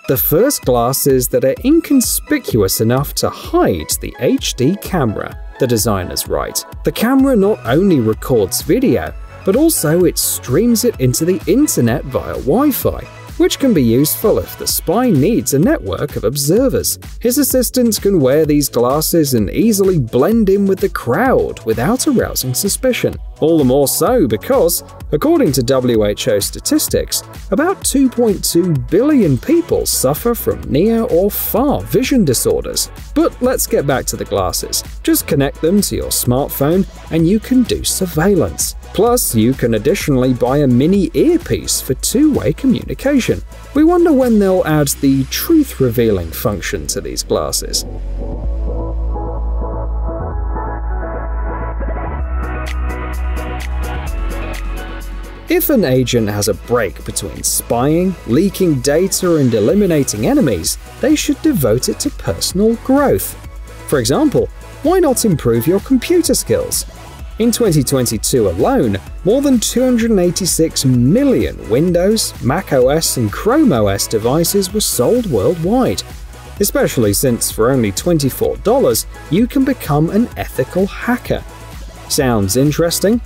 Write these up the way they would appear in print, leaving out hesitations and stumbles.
The first glasses that are inconspicuous enough to hide the HD camera, the designers write. The camera not only records video, but also it streams it into the internet via Wi-Fi, which can be useful if the spy needs a network of observers. His assistants can wear these glasses and easily blend in with the crowd without arousing suspicion. All the more so because, according to WHO statistics, about 2.2 billion people suffer from near or far vision disorders. But let's get back to the glasses. Just connect them to your smartphone and you can do surveillance. Plus, you can additionally buy a mini earpiece for two-way communication. We wonder when they'll add the truth-revealing function to these glasses. If an agent has a break between spying, leaking data, and eliminating enemies, they should devote it to personal growth. For example, why not improve your computer skills? In 2022 alone, more than 286 million Windows, macOS, and Chrome OS devices were sold worldwide. Especially since for only $24, you can become an ethical hacker. Sounds interesting?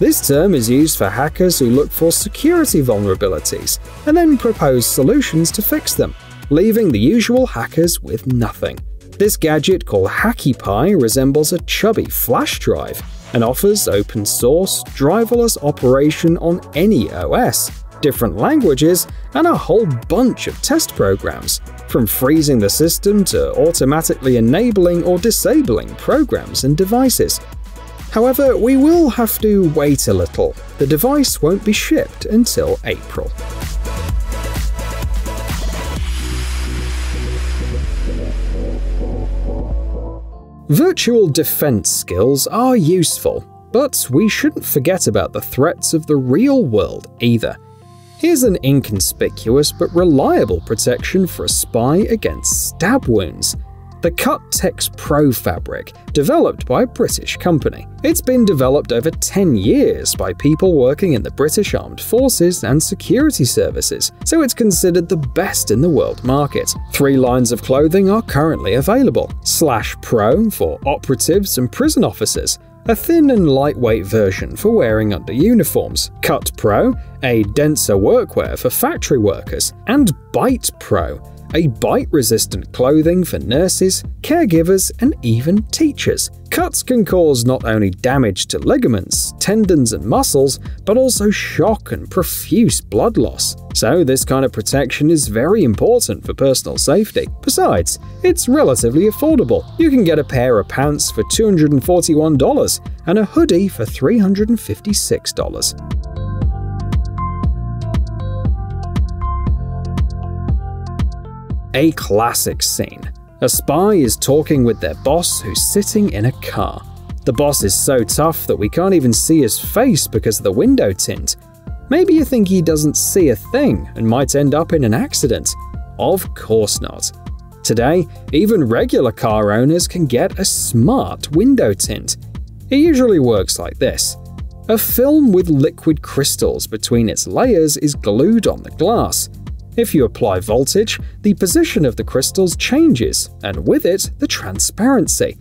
This term is used for hackers who look for security vulnerabilities and then propose solutions to fix them, leaving the usual hackers with nothing. This gadget called HackyPie resembles a chubby flash drive and offers open-source, driverless operation on any OS, different languages, and a whole bunch of test programs, from freezing the system to automatically enabling or disabling programs and devices. However, we will have to wait a little. The device won't be shipped until April. Virtual defense skills are useful, but we shouldn't forget about the threats of the real world either. Here's an inconspicuous but reliable protection for a spy against stab wounds. The Cut-Tex Pro fabric, developed by a British company. It's been developed over 10 years by people working in the British Armed Forces and security services, so it's considered the best in the world market. 3 lines of clothing are currently available. Slash Pro for operatives and prison officers, a thin and lightweight version for wearing under uniforms, Cut Pro, a denser workwear for factory workers, and Bite Pro, a bite-resistant clothing for nurses, caregivers, and even teachers. Cuts can cause not only damage to ligaments, tendons, and muscles, but also shock and profuse blood loss. So this kind of protection is very important for personal safety. Besides, it's relatively affordable. You can get a pair of pants for $241 and a hoodie for $356. A classic scene. A spy is talking with their boss who's sitting in a car. The boss is so tough that we can't even see his face because of the window tint. Maybe you think he doesn't see a thing and might end up in an accident. Of course not. Today, even regular car owners can get a smart window tint. It usually works like this. A film with liquid crystals between its layers is glued on the glass. If you apply voltage, the position of the crystals changes, and with it, the transparency.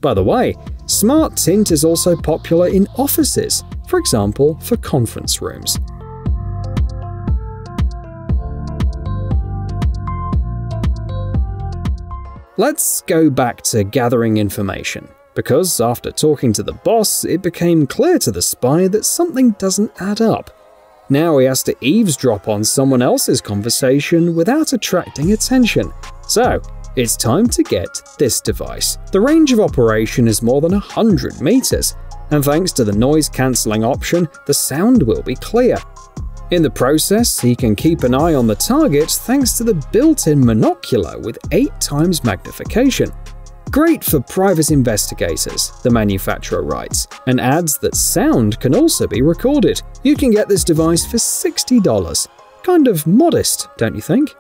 By the way, smart tint is also popular in offices, for example, for conference rooms. Let's go back to gathering information, because after talking to the boss, it became clear to the spy that something doesn't add up. Now he has to eavesdrop on someone else's conversation without attracting attention. So, it's time to get this device. The range of operation is more than 100 meters, and thanks to the noise-cancelling option, the sound will be clear. In the process, he can keep an eye on the target thanks to the built-in monocular with 8 times magnification. Great for private investigators, the manufacturer writes, and adds that sound can also be recorded. You can get this device for $60. Kind of modest, don't you think?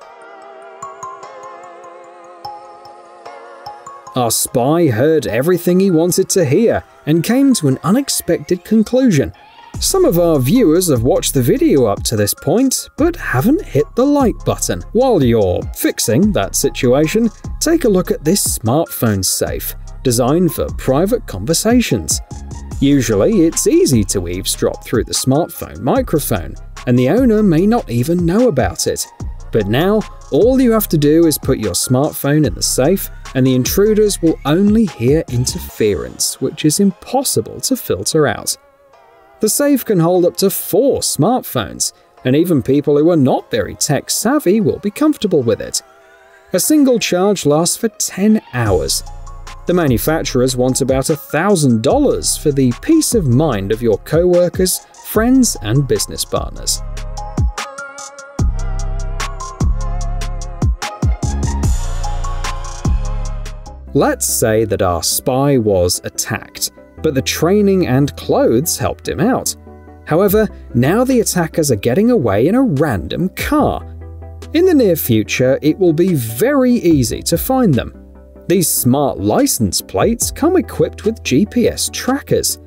Our spy heard everything he wanted to hear and came to an unexpected conclusion. Some of our viewers have watched the video up to this point, but haven't hit the like button. While you're fixing that situation, take a look at this smartphone safe, designed for private conversations. Usually, it's easy to eavesdrop through the smartphone microphone, and the owner may not even know about it. But now, all you have to do is put your smartphone in the safe, and the intruders will only hear interference, which is impossible to filter out. The safe can hold up to 4 smartphones, and even people who are not very tech-savvy will be comfortable with it. A single charge lasts for 10 hours. The manufacturers want about $1,000 for the peace of mind of your co-workers, friends, and business partners. Let's say that our spy was attacked, but the training and clothes helped him out. However, now the attackers are getting away in a random car. In the near future, it will be very easy to find them. These smart license plates come equipped with GPS trackers.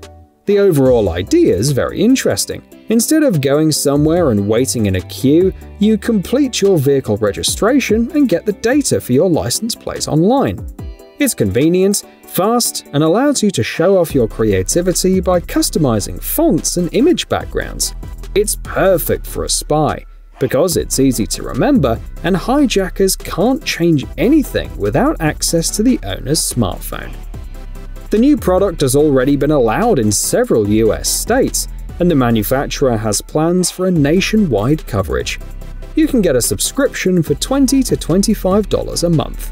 The overall idea is very interesting. Instead of going somewhere and waiting in a queue, you complete your vehicle registration and get the data for your license plate online. It's convenient, fast, and allows you to show off your creativity by customizing fonts and image backgrounds. It's perfect for a spy, because it's easy to remember and hijackers can't change anything without access to the owner's smartphone. The new product has already been allowed in several US states, and the manufacturer has plans for a nationwide coverage. You can get a subscription for $20 to $25 a month.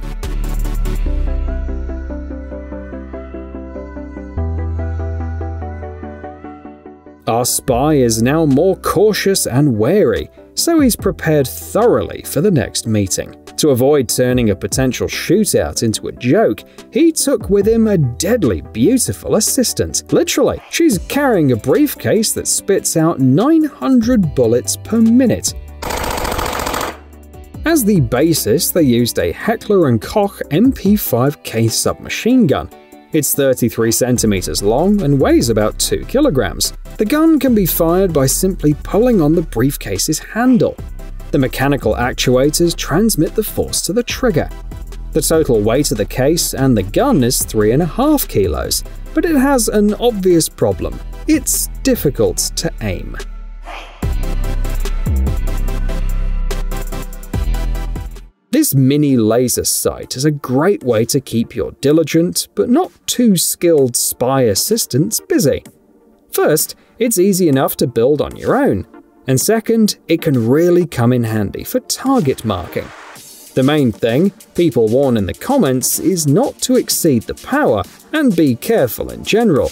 Our spy is now more cautious and wary, so he's prepared thoroughly for the next meeting. To avoid turning a potential shootout into a joke, he took with him a deadly beautiful assistant. Literally, she's carrying a briefcase that spits out 900 bullets per minute. As the basis, they used a Heckler & Koch MP5K submachine gun. It's 33 centimeters long and weighs about 2 kilograms. The gun can be fired by simply pulling on the briefcase's handle. The mechanical actuators transmit the force to the trigger. The total weight of the case and the gun is 3.5 kilos, but it has an obvious problem. It's difficult to aim. This mini laser sight is a great way to keep your diligent but not too skilled spy assistants busy. First, it's easy enough to build on your own, and second, it can really come in handy for target marking. The main thing, people warn in the comments, is not to exceed the power and be careful in general.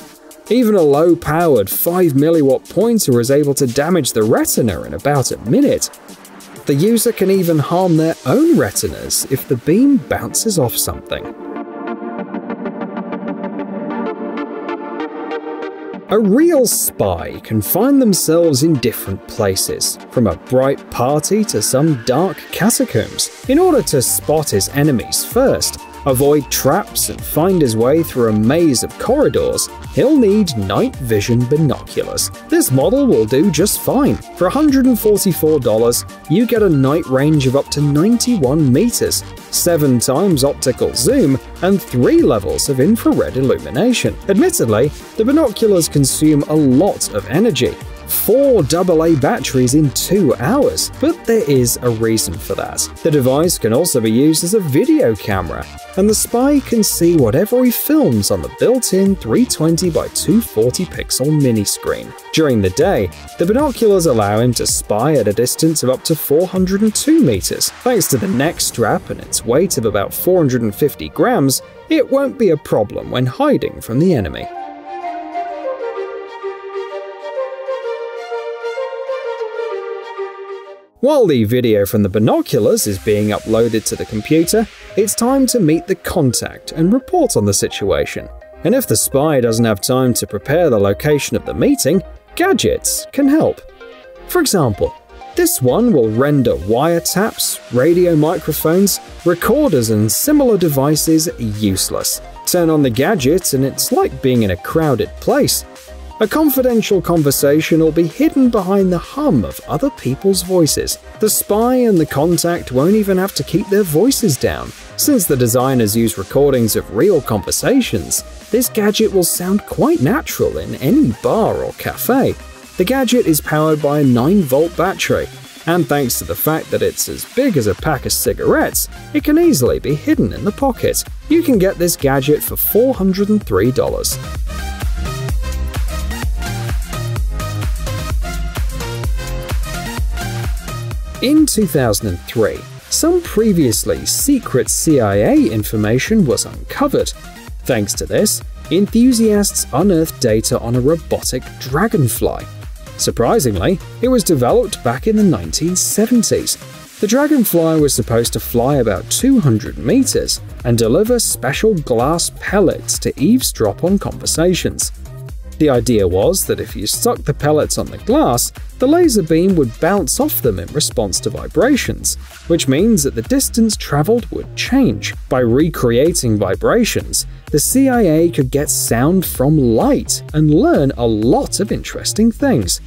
Even a low-powered 5 milliwatt pointer is able to damage the retina in about a minute. The user can even harm their own retinas if the beam bounces off something. A real spy can find themselves in different places, from a bright party to some dark catacombs. In order to spot his enemies first, avoid traps and find his way through a maze of corridors, he'll need night vision binoculars. This model will do just fine. For $144, you get a night range of up to 91 meters, 7 times optical zoom, and 3 levels of infrared illumination. Admittedly, the binoculars consume a lot of energy. 4 AA batteries in 2 hours, but there is a reason for that. The device can also be used as a video camera, and the spy can see whatever he films on the built-in 320 by 240 pixel mini-screen. During the day, the binoculars allow him to spy at a distance of up to 402 meters. Thanks to the neck strap and its weight of about 450 grams, it won't be a problem when hiding from the enemy. While the video from the binoculars is being uploaded to the computer, it's time to meet the contact and report on the situation. And if the spy doesn't have time to prepare the location of the meeting, gadgets can help. For example, this one will render wiretaps, radio microphones, recorders, and similar devices useless. Turn on the gadget and it's like being in a crowded place. A confidential conversation will be hidden behind the hum of other people's voices. The spy and the contact won't even have to keep their voices down. Since the designers use recordings of real conversations, this gadget will sound quite natural in any bar or cafe. The gadget is powered by a 9-volt battery, and thanks to the fact that it's as big as a pack of cigarettes, it can easily be hidden in the pocket. You can get this gadget for $403. In 2003, some previously secret CIA information was uncovered. Thanks to this, enthusiasts unearthed data on a robotic dragonfly. Surprisingly, it was developed back in the 1970s. The dragonfly was supposed to fly about 200 meters and deliver special glass pellets to eavesdrop on conversations. The idea was that if you stuck the pellets on the glass, the laser beam would bounce off them in response to vibrations, which means that the distance traveled would change. By recreating vibrations, the CIA could get sound from light and learn a lot of interesting things.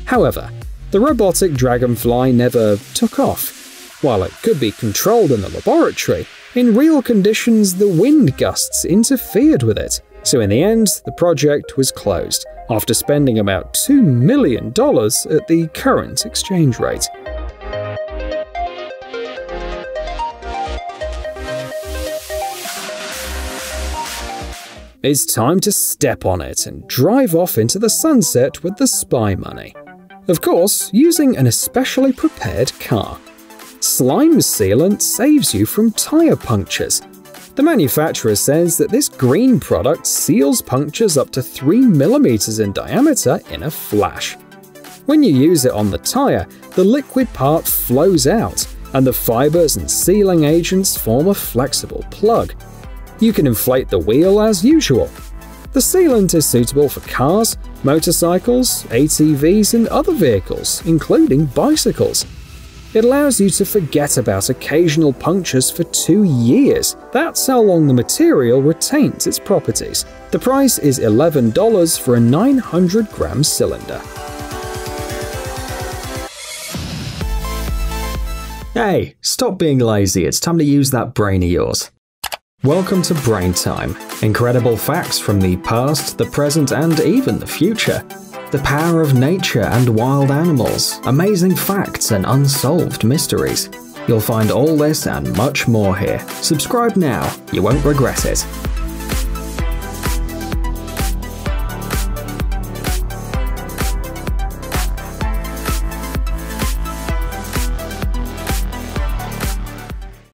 However, the robotic dragonfly never took off. While it could be controlled in the laboratory, in real conditions the wind gusts interfered with it. So in the end, the project was closed, after spending about $2 million at the current exchange rate. It's time to step on it and drive off into the sunset with the spy money. Of course, using an especially prepared car. Slime sealant saves you from tire punctures. The manufacturer says that this green product seals punctures up to 3 mm in diameter in a flash. When you use it on the tire, the liquid part flows out, and the fibers and sealing agents form a flexible plug. You can inflate the wheel as usual. The sealant is suitable for cars, motorcycles, ATVs, and other vehicles, including bicycles. It allows you to forget about occasional punctures for 2 years. That's how long the material retains its properties. The price is $11 for a 900-gram cylinder. Hey, stop being lazy, it's time to use that brain of yours. Welcome to Brain Time. Incredible facts from the past, the present, and even the future. The power of nature and wild animals, amazing facts and unsolved mysteries. You'll find all this and much more here. Subscribe now, you won't regret it.